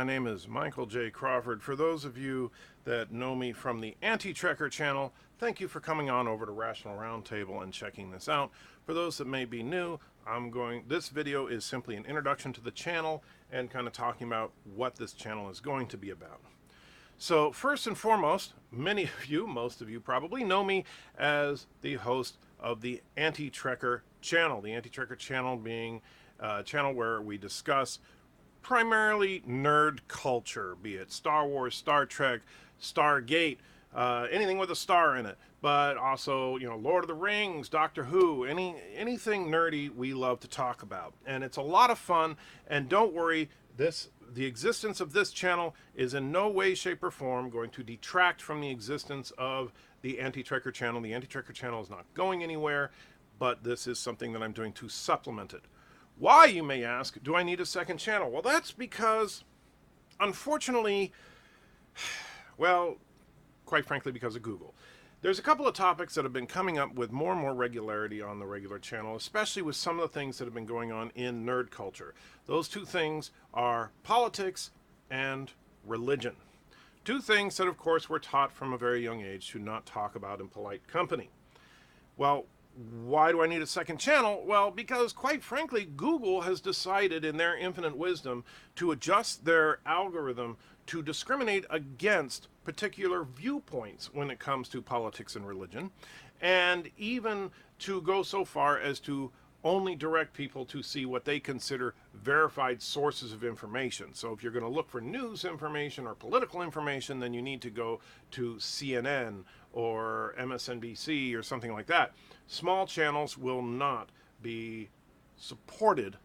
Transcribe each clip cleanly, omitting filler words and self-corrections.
name is Michael J. Crawford. For those of you that know me from the Anti-Trekker channel, thank you for coming on over to Rational Roundtable and checking this out. For those that may be new, this video is simply an introduction to the channel and kind of talking about what this channel is going to be about. So first and foremost, most of you probably know me as the host of the Anti-Trekker channel. The Anti-Trekker channel being a channel where we discuss primarily nerd culture, be it Star Wars, Star Trek, Stargate, anything with a star in it, but also, Lord of the Rings, Doctor Who, anything nerdy we love to talk about. And it's a lot of fun, and don't worry, the existence of this channel is in no way, shape, or form going to detract from the existence of the Anti-Trekker channel. The Anti-Trekker channel is not going anywhere, but this is something that I'm doing to supplement it. Why, you may ask, do I need a second channel? Well, that's because, unfortunately, well, quite frankly, because of Google. There's a couple of topics that have been coming up with more and more regularity on the regular channel, especially with some of the things that have been going on in nerd culture. Those two things are politics and religion. Two things that, of course, we're taught from a very young age to not talk about in polite company. Well, why do I need a second channel? Well, because quite frankly, Google has decided in their infinite wisdom to adjust their algorithm to discriminate against particular viewpoints when it comes to politics and religion, and even to go so far as to only direct people to see what they consider verified sources of information. So if you're going to look for news information or political information, then you need to go to CNN or MSNBC or something like that. Small channels will not be supported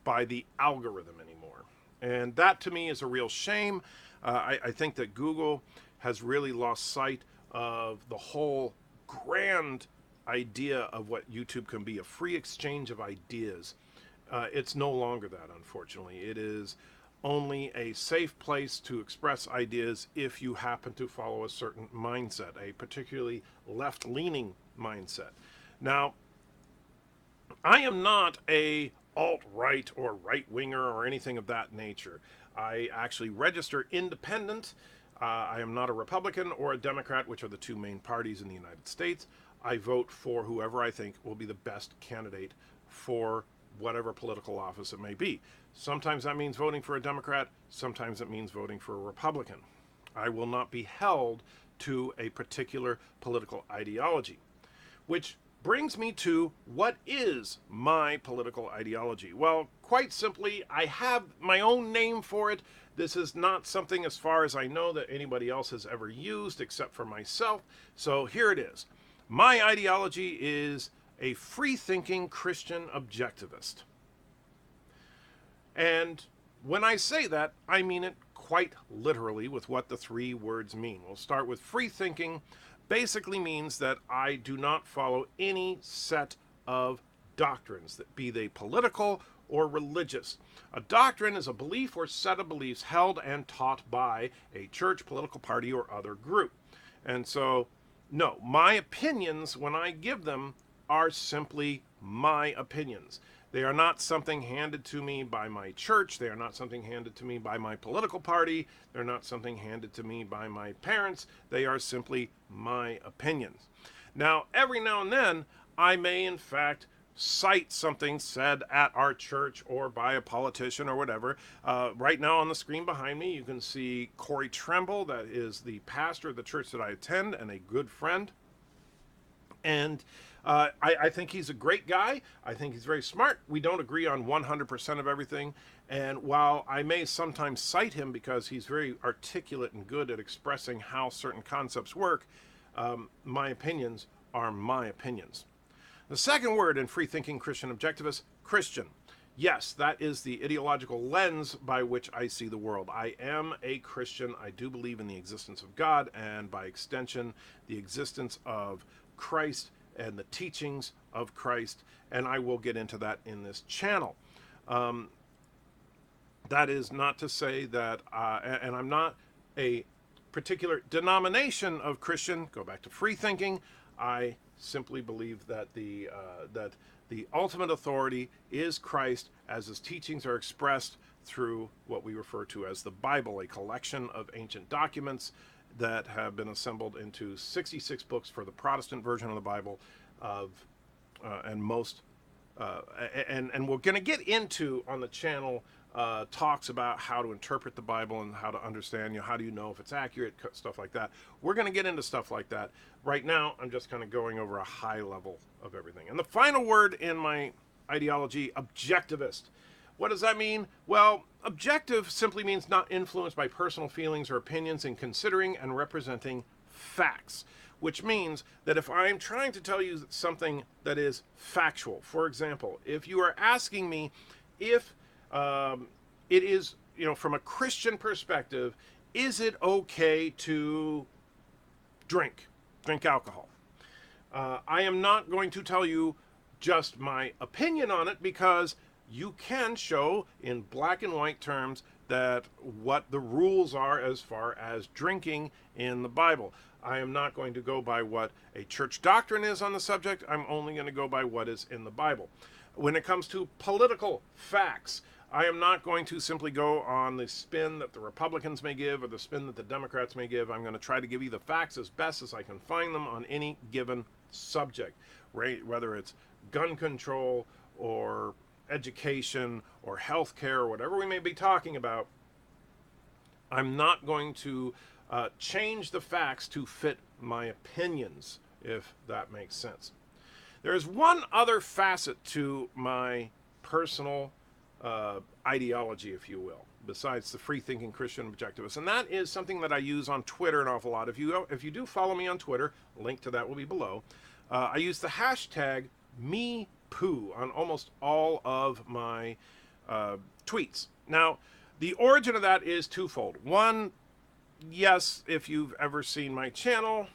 by the algorithm anymore. And that to me is a real shame. I think that Google has really lost sight of the whole grand idea of what YouTube can be, a free exchange of ideas. It's no longer that, unfortunately. It is only a safe place to express ideas if you happen to follow a certain mindset, a particularly left-leaning mindset. Now, I am not a alt-right or right-winger or anything of that nature. I actually register independent. I am not a Republican or a Democrat, which are the two main parties in the United States. I vote for whoever I think will be the best candidate for whatever political office it may be. Sometimes that means voting for a Democrat. Sometimes it means voting for a Republican. I will not be held to a particular political ideology, which brings me to what is my political ideology. Well, quite simply, I have my own name for it. This is not something, as far as I know, that anybody else has ever used except for myself. So here it is. My ideology is a free-thinking Christian objectivist. And when I say that, I mean it quite literally with what the three words mean. We'll start with free-thinking. Basically means that I do not follow any set of doctrines, that be they political or religious. A doctrine is a belief or set of beliefs held and taught by a church, political party, or other group. And so, no, my opinions, when I give them, are simply my opinions. They are not something handed to me by my church. They are not something handed to me by my political party. They're not something handed to me by my parents. They are simply my opinions. Now, every now and then, I may in fact cite something said at our church or by a politician or whatever. Right now on the screen behind me, you can see Corey Tremble. That is the pastor of the church that I attend and a good friend. And I think he's a great guy. I think he's very smart. We don't agree on 100% of everything. And while I may sometimes cite him because he's very articulate and good at expressing how certain concepts work, my opinions are my opinions. The second word in free-thinking Christian objectivist, Christian. Yes, that is the ideological lens by which I see the world. I am a Christian. I do believe in the existence of God and, by extension, the existence of Christ and the teachings of Christ, and I will get into that in this channel. That is not to say that, and I'm not a particular denomination of Christian, go back to free thinking. I simply believe that the ultimate authority is Christ as his teachings are expressed through what we refer to as the Bible, a collection of ancient documents that have been assembled into 66 books for the Protestant version of the Bible, and we're going to get into on the channel talks about how to interpret the Bible and how to understand, how do you know if it's accurate, stuff like that. We're going to get into stuff like that. Right now, I'm just kind of going over a high level of everything. And the final word in my ideology, objectivist. What does that mean? Well, objective simply means not influenced by personal feelings or opinions in considering and representing facts, which means that if I'm trying to tell you something that is factual, for example, if you are asking me if it is, from a Christian perspective, is it okay to drink alcohol? I am not going to tell you just my opinion on it, because you can show in black and white terms that what the rules are as far as drinking in the Bible. I am not going to go by what a church doctrine is on the subject. I'm only going to go by what is in the Bible. When it comes to political facts, I am not going to simply go on the spin that the Republicans may give or the spin that the Democrats may give. I'm going to try to give you the facts as best as I can find them on any given subject, right? Whether it's gun control or education or healthcare or whatever we may be talking about. I'm not going to change the facts to fit my opinions, if that makes sense. There is one other facet to my personal ideology, if you will, besides the free-thinking Christian objectivist, and that is something that I use on Twitter an awful lot. If you do follow me on Twitter, link to that will be below. I use the hashtag #MePoo on almost all of my tweets. Now, the origin of that is twofold. One, yes, if you've ever seen my channel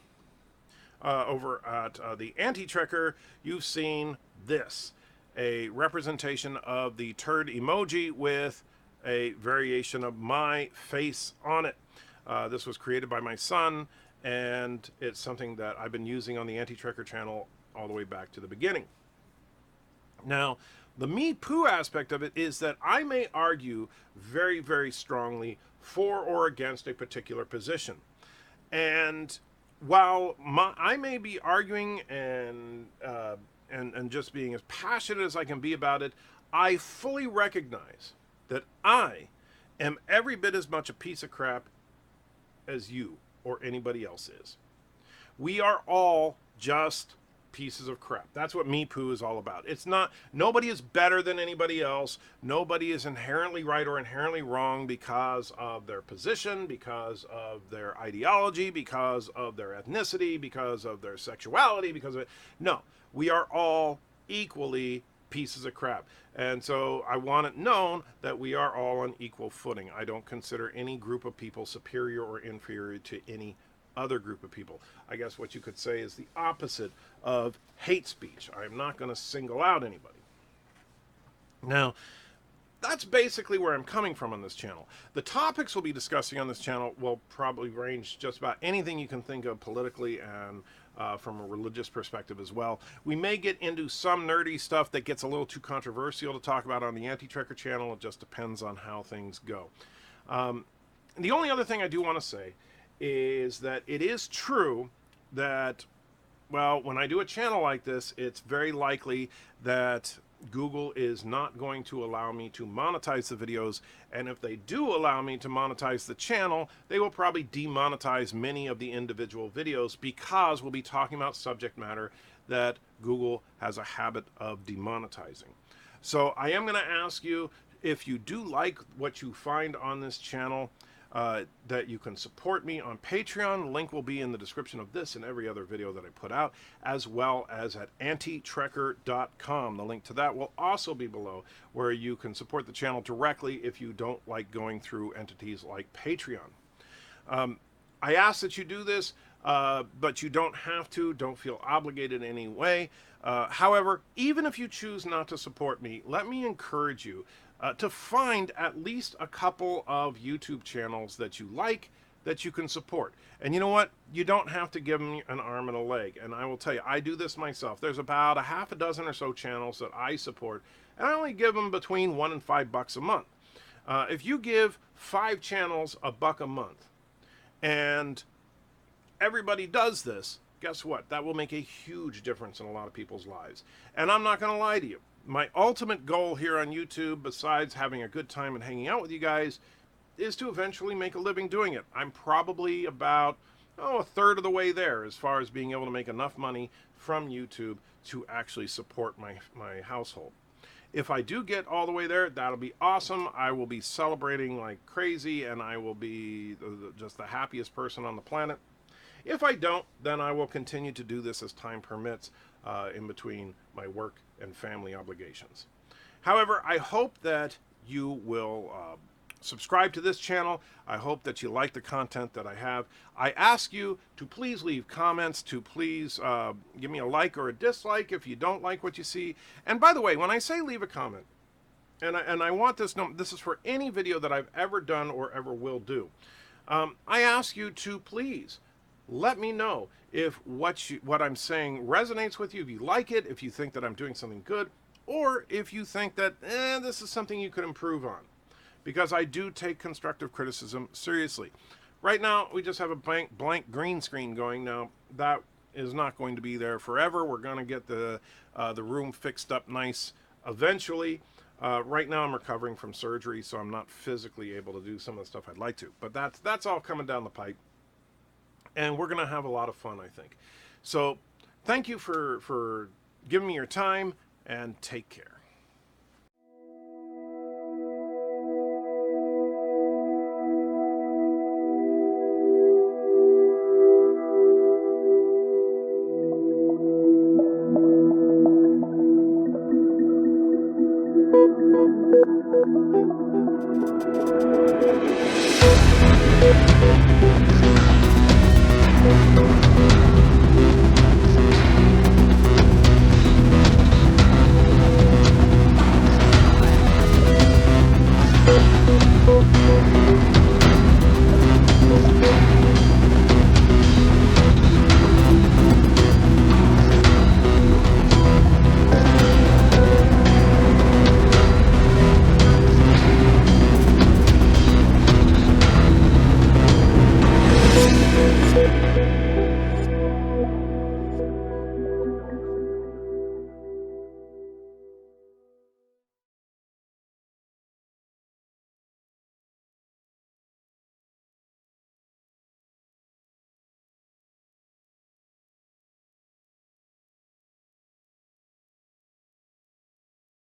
over at the Anti-Trekker, you've seen this, a representation of the turd emoji with a variation of my face on it. This was created by my son, and it's something that I've been using on the Anti-Trekker channel all the way back to the beginning. Now, the me poo aspect of it is that I may argue very, very strongly for or against a particular position. And while I may be arguing and just being as passionate as I can be about it, I fully recognize that I am every bit as much a piece of crap as you or anybody else is. We are all just pieces of crap. That's what me poo is all about. It's not, nobody is better than anybody else. Nobody is inherently right or inherently wrong because of their position, because of their ideology, because of their ethnicity, because of their sexuality, because of it. No, we are all equally pieces of crap. And so I want it known that we are all on equal footing. I don't consider any group of people superior or inferior to any other group of people. I guess what you could say is the opposite of hate speech. I'm not going to single out anybody. Now, that's basically where I'm coming from on this channel. The topics we'll be discussing on this channel will probably range just about anything you can think of politically and from a religious perspective as well. We may get into some nerdy stuff that gets a little too controversial to talk about on the Anti-Trekker channel. It just depends on how things go. The only other thing I do want to say is that it is true that, well, when I do a channel like this, it's very likely that Google is not going to allow me to monetize the videos, and if they do allow me to monetize the channel, they will probably demonetize many of the individual videos because we'll be talking about subject matter that Google has a habit of demonetizing. So I am going to ask you, if you do like what you find on this channel, that you can support me on Patreon. The link will be in the description of this and every other video that I put out, as well as at antitrekker.com. The link to that will also be below, where you can support the channel directly if you don't like going through entities like Patreon. I ask that you do this, but you don't have to. Don't feel obligated in any way. However, even if you choose not to support me, let me encourage you to find at least a couple of YouTube channels that you like, that you can support. And you know what? You don't have to give them an arm and a leg. And I will tell you, I do this myself. There's about a half a dozen or so channels that I support, and I only give them between $1 and $5 a month. If you give 5 channels $1 a month, and everybody does this, guess what? That will make a huge difference in a lot of people's lives. And I'm not going to lie to you. My ultimate goal here on YouTube, besides having a good time and hanging out with you guys, is to eventually make a living doing it. I'm probably about, a third of the way there as far as being able to make enough money from YouTube to actually support my household. If I do get all the way there, that'll be awesome. I will be celebrating like crazy, and I will be just the happiest person on the planet. If I don't, then I will continue to do this as time permits in between my work and family obligations. However, I hope that you will subscribe to this channel. I hope that you like the content that I have. I ask you to please leave comments, to please give me a like or a dislike if you don't like what you see. And by the way, when I say leave a comment, and I want this, this is for any video that I've ever done or ever will do, I ask you to please let me know if what I'm saying resonates with you, if you like it, if you think that I'm doing something good, or if you think that this is something you could improve on. Because I do take constructive criticism seriously. Right now, we just have a blank green screen going. Now, that is not going to be there forever. We're going to get the room fixed up nice eventually. Right now, I'm recovering from surgery, so I'm not physically able to do some of the stuff I'd like to. But that's all coming down the pipe. And we're going to have a lot of fun, I think. So thank you for giving me your time, and take care.